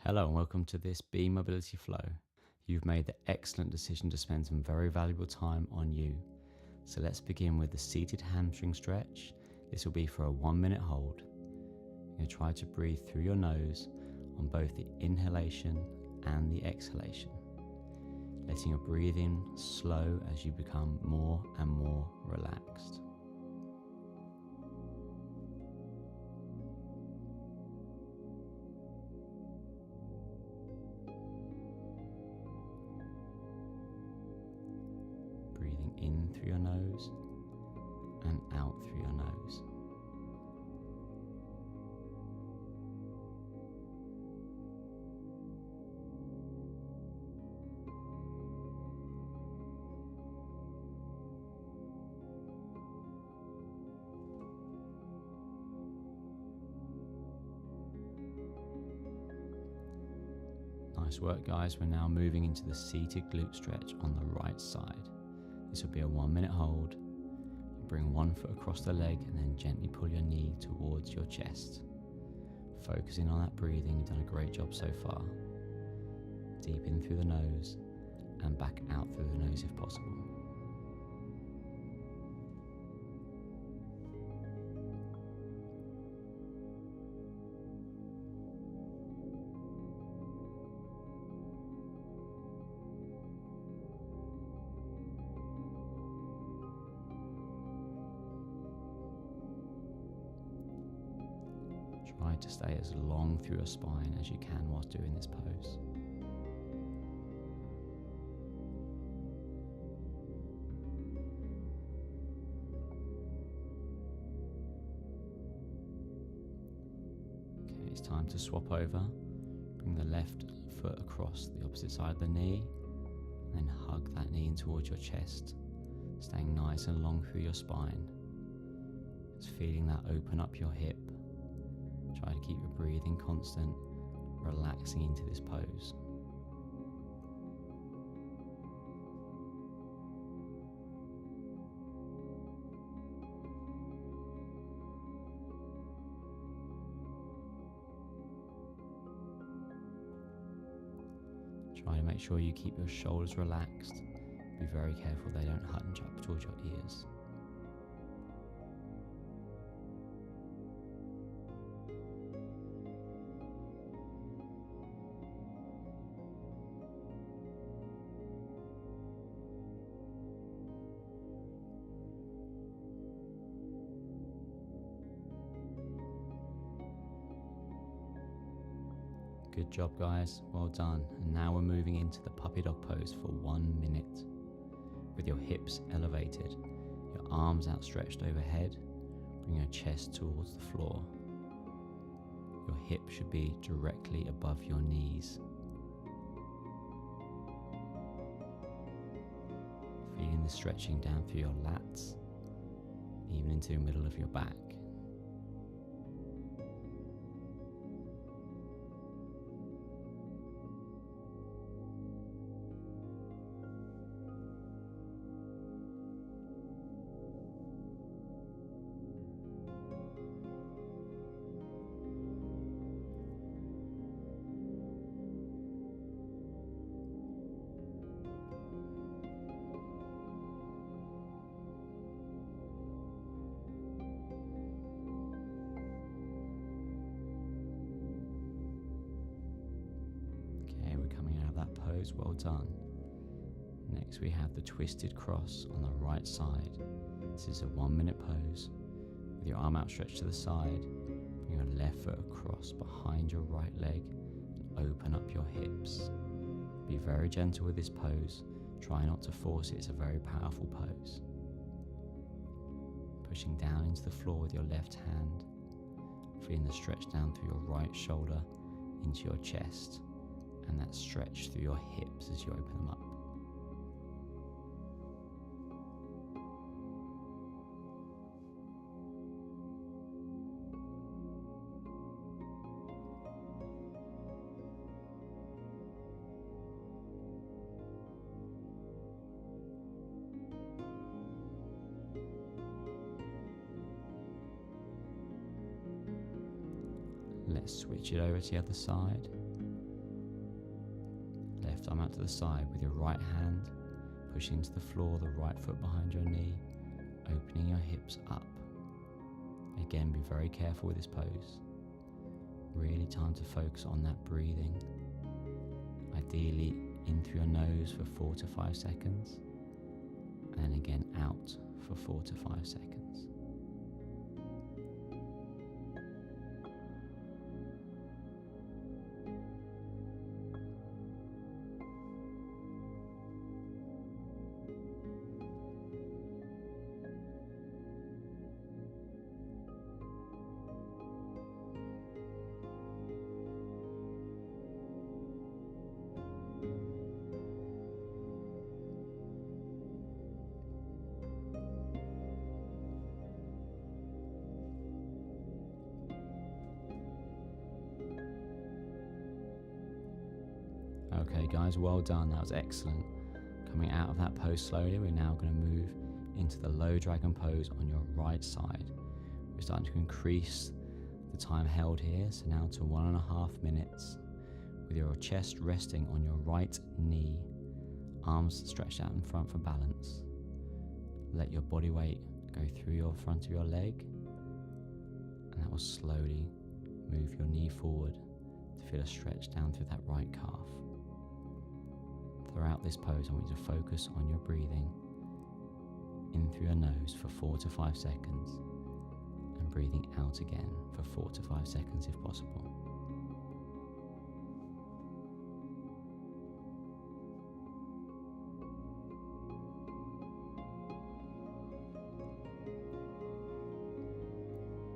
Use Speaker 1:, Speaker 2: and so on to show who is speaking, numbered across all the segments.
Speaker 1: Hello and welcome to this Be Mobility Flow. You've made the excellent decision to spend some very valuable time on you. So let's begin with the seated hamstring stretch. This will be for a 1 minute hold. You're going to try to breathe through your nose on both the inhalation and the exhalation, letting your breathing slow as you become more and more relaxed. Breathing in through your nose and out through your nose. Nice work, guys. We're now moving into the seated glute stretch on the right side. This will be a 1 minute hold. You bring one foot across the leg and then gently pull your knee towards your chest. Focusing on that breathing, you've done a great job so far. Deep in through the nose and back out through the nose if possible. Try to stay as long through your spine as you can whilst doing this pose. Okay, it's time to swap over. Bring the left foot across the opposite side of the knee, and then hug that knee in towards your chest, staying nice and long through your spine. Just feeling that open up your hip. Try to keep your breathing constant, relaxing into this pose. Try to make sure you keep your shoulders relaxed. Be very careful they don't hunch up towards your ears. Good job, guys, well done. And now we're moving into the puppy dog pose for 1 minute. With your hips elevated, your arms outstretched overhead, bring your chest towards the floor. Your hip should be directly above your knees. Feeling the stretching down through your lats, even into the middle of your back. Pose, well done. Next we have the twisted cross on the right side. This is a 1 minute pose. With your arm outstretched to the side, bring your left foot across behind your right leg and open up your hips. Be very gentle with this pose. Try not to force it, it's a very powerful pose. Pushing down into the floor with your left hand, feeling the stretch down through your right shoulder into your chest, and that stretch through your hips as you open them up. Let's switch it over to the other side. left arm out to the side with your right hand pushing to the floor, the right foot behind your knee, opening your hips up. Again, be very careful with this pose. Really time to focus on that breathing. Ideally in through your nose for 4 to 5 seconds, and then again out for 4 to 5 seconds. Okay guys, well done, that was excellent. Coming out of that pose slowly, we're now going to move into the low dragon pose on your right side. We're starting to increase the time held here, so now to 1.5 minutes, with your chest resting on your right knee, arms stretched out in front for balance. Let your body weight go through your front of your leg, and that will slowly move your knee forward to feel a stretch down through that right calf. Throughout this pose, I want you to focus on your breathing in through your nose for 4 to 5 seconds and breathing out again for 4 to 5 seconds if possible.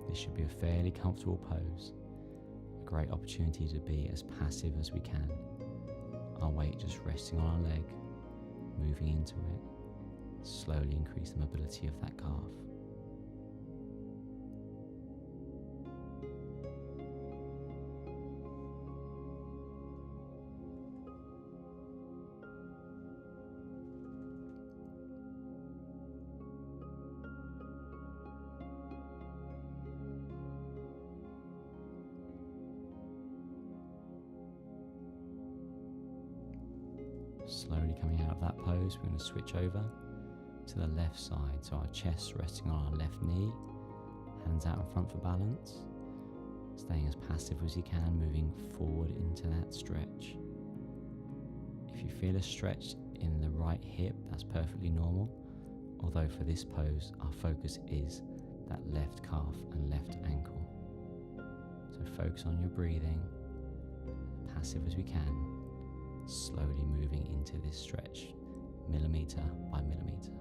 Speaker 1: This should be a fairly comfortable pose, a great opportunity to be as passive as we can. Our weight just resting on our leg, moving into it, slowly increase the mobility of that calf. Slowly coming out of that pose, we're going to switch over to the left side. So our chest resting on our left knee, hands out in front for balance, staying as passive as you can, moving forward into that stretch. If you feel a stretch in the right hip, that's perfectly normal, although for this pose our focus is that left calf and left ankle. So focus on your breathing, passive as we can, slowly moving into this stretch, millimetre by millimetre.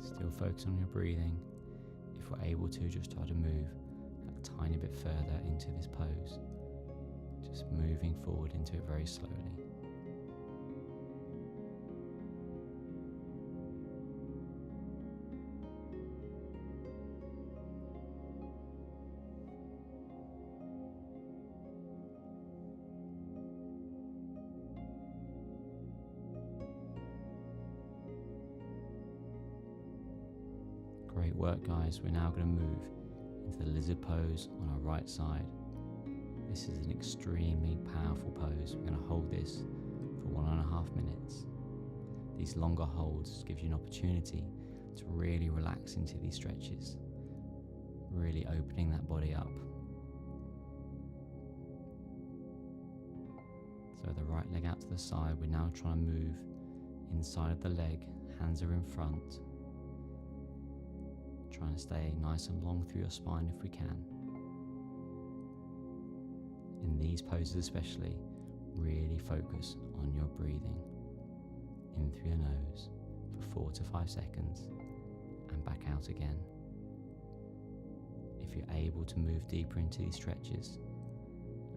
Speaker 1: Still focus on your breathing. If we're able to, just try to move a tiny bit further into this pose. Just moving forward into it very slowly. Great work guys, we're now going to move into the lizard pose on our right side. This is an extremely powerful pose. We're going to hold this for 1.5 minutes. These longer holds give you an opportunity to really relax into these stretches, really opening that body up. So the right leg out to the side, we're now trying to move inside of the leg, hands are in front. Trying to stay nice and long through your spine if we can. In these poses especially, really focus on your breathing in through your nose for 4 to 5 seconds and back out again. If you're able to move deeper into these stretches,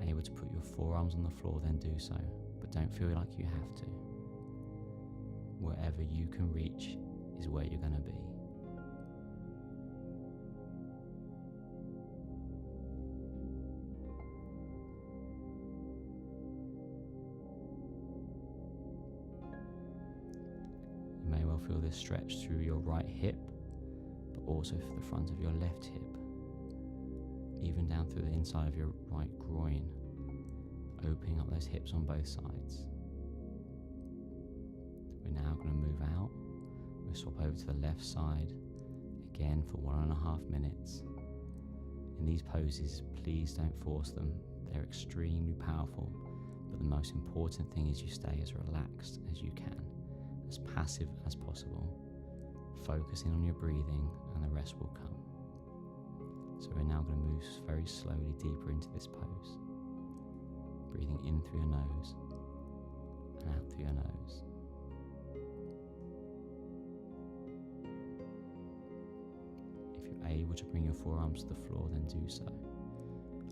Speaker 1: able to put your forearms on the floor, then do so, but don't feel like you have to. Wherever you can reach is where you're going to be. You may well feel this stretch through your right hip, but also for the front of your left hip, even down through the inside of your right groin, opening up those hips on both sides. We're now going to move out. We'll swap over to the left side, again for 1.5 minutes. In these poses, please don't force them. They're extremely powerful, but the most important thing is you stay as relaxed as you can, as passive as possible, focusing on your breathing, and the rest will come. So we're now going to move very slowly deeper into this pose, breathing in through your nose and out through your nose. If you're able to bring your forearms to the floor, then do so.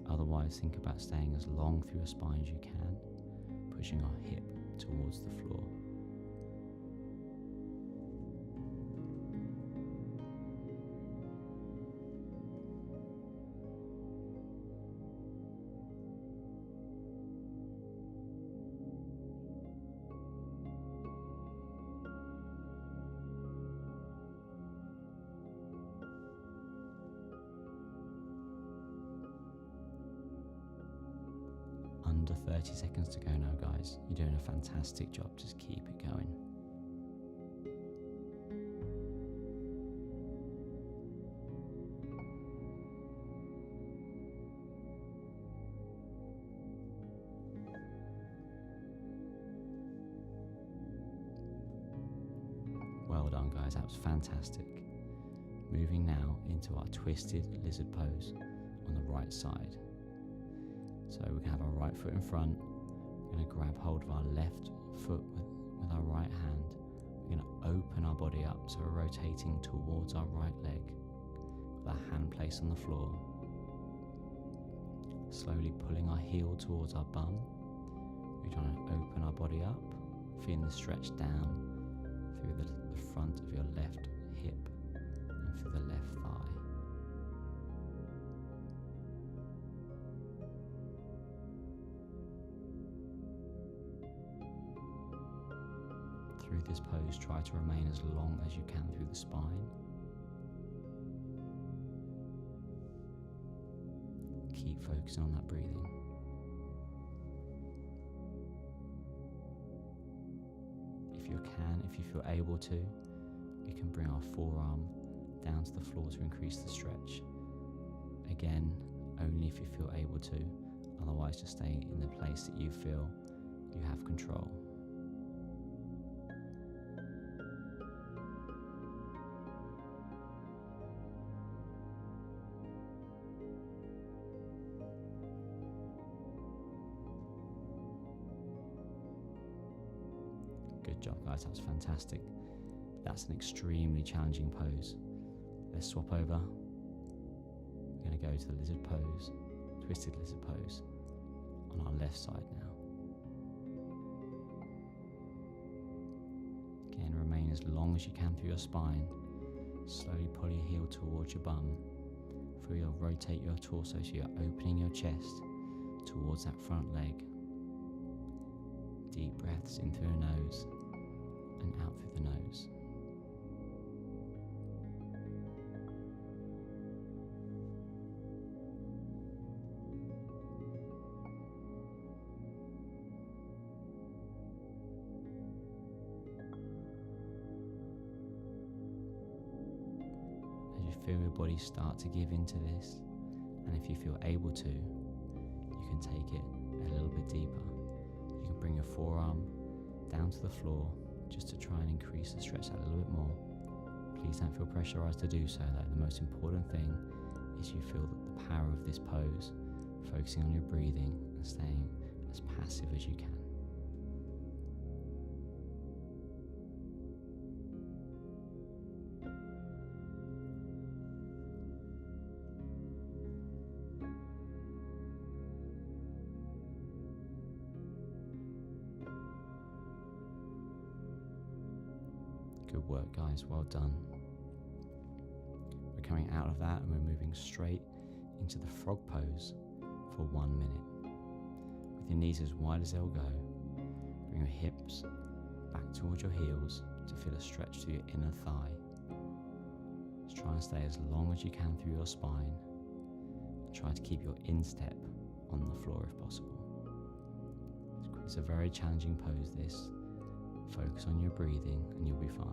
Speaker 1: Otherwise, think about staying as long through your spine as you can, pushing our hip towards the floor. Under 30 seconds to go now, guys. You're doing a fantastic job. Just keep it going. Well done, guys. That was fantastic. Moving now into our twisted lizard pose on the right side. So we can have our right foot in front. We're going to grab hold of our left foot with our right hand. We're going to open our body up, so we're rotating towards our right leg with our hand placed on the floor. Slowly pulling our heel towards our bum. We're trying to open our body up, feeling the stretch down through the front of your left hip and through the left thigh. Through this pose, try to remain as long as you can through the spine. Keep focusing on that breathing. If you feel able to, we can bring our forearm down to the floor to increase the stretch. Again, only if you feel able to, otherwise just stay in the place that you feel you have control. Good job, guys, that was fantastic. That's an extremely challenging pose. Let's swap over. We're going to go to the lizard pose, twisted lizard pose, on our left side now. Again, remain as long as you can through your spine. Slowly pull your heel towards your bum. You'll rotate your torso so you're opening your chest towards that front leg. Deep breaths in through your nose and out through the nose. As you feel your body start to give into this, and if you feel able to, you can take it a little bit deeper. You can bring your forearm down to the floor just to try and increase the stretch a little bit more. Please don't feel pressurized to do so though. The most important thing is you feel the power of this pose, focusing on your breathing and staying as passive as you can. Good work, guys, well done. We're coming out of that and we're moving straight into the frog pose for 1 minute. With your knees as wide as they'll go, bring your hips back towards your heels to feel a stretch through your inner thigh. Just try and stay as long as you can through your spine. Try to keep your instep on the floor if possible. It's a very challenging pose, this. Focus on your breathing and you'll be fine.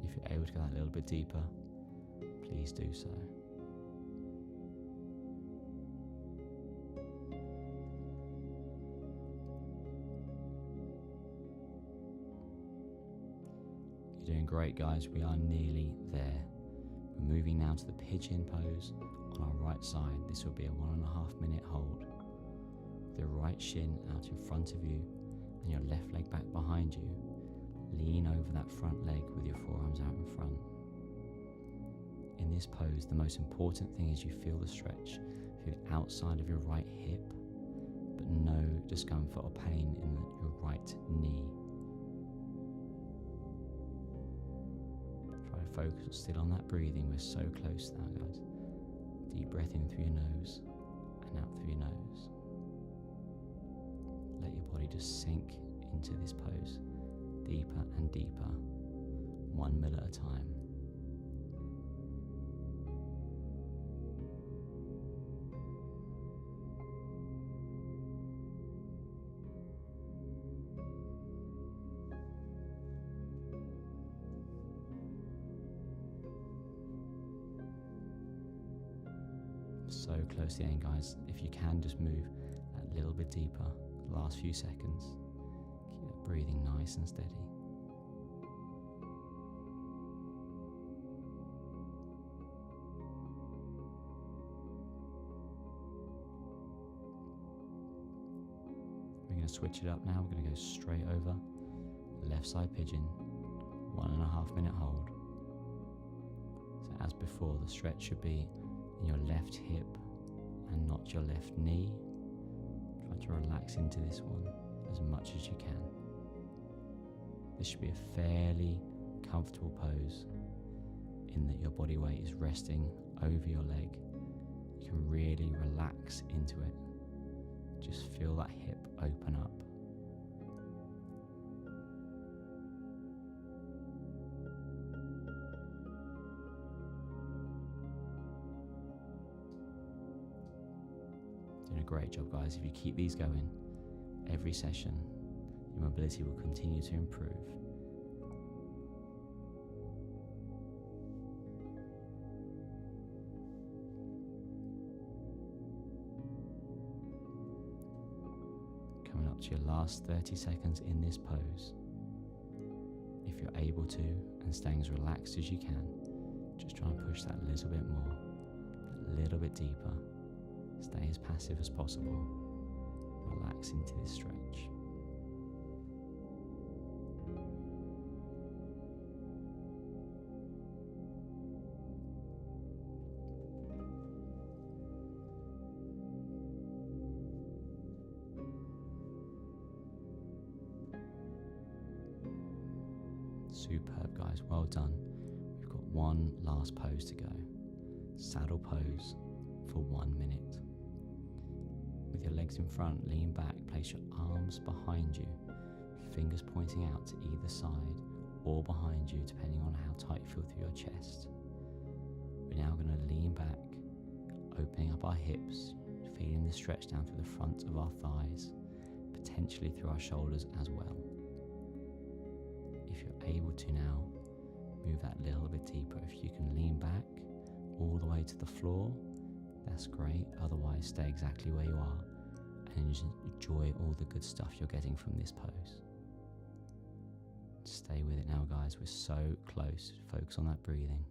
Speaker 1: If you're able to go that little bit deeper, please do so. You're doing great, guys. We are nearly there. We're moving now to the pigeon pose on our right side. This will be a 1.5 minute hold. With your right shin out in front of you and your left leg back behind you. Lean over that front leg with your forearms out in front. In this pose, the most important thing is you feel the stretch through the outside of your right hip, but no discomfort or pain in your right knee. Try to focus still on that breathing. We're so close now, guys. Deep breath in through your nose and out through your nose. Let your body just sink into this pose, deeper and deeper, 1 minute at a time. So close to the end, guys. If you can, just move a little bit deeper, the last few seconds. Keep that breathing nice and steady. We're going to switch it up now. We're going to go straight over, left side pigeon, 1.5 minute hold. So as before, the stretch should be in your left hip and not your left knee. Try to relax into this one as much as you can. This should be a fairly comfortable pose in that your body weight is resting over your leg. You can really relax into it. Just feel that hip open up. Doing a great job, guys. If you keep these going every session, your mobility will continue to improve. Coming up to your last 30 seconds in this pose. If you're able to, and staying as relaxed as you can, just try and push that a little bit more, a little bit deeper. Stay as passive as possible. Relax into this stretch. Superb, guys, well done. We've got one last pose to go. Saddle pose for 1 minute. With your legs in front, lean back, place your arms behind you, fingers pointing out to either side or behind you depending on how tight you feel through your chest. We're now going to lean back, opening up our hips, feeling the stretch down through the front of our thighs, potentially through our shoulders as well. If you're able to now, move that little bit deeper. If you can lean back all the way to the floor, that's great. Otherwise, stay exactly where you are and just enjoy all the good stuff you're getting from this pose. Stay with it now, guys. We're so close. Focus on that breathing.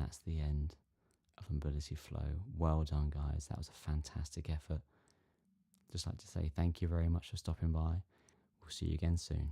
Speaker 1: that's the end of mobility flow. Well done, guys. That was a fantastic effort. Just like to say thank you very much for stopping by. We'll see you again soon.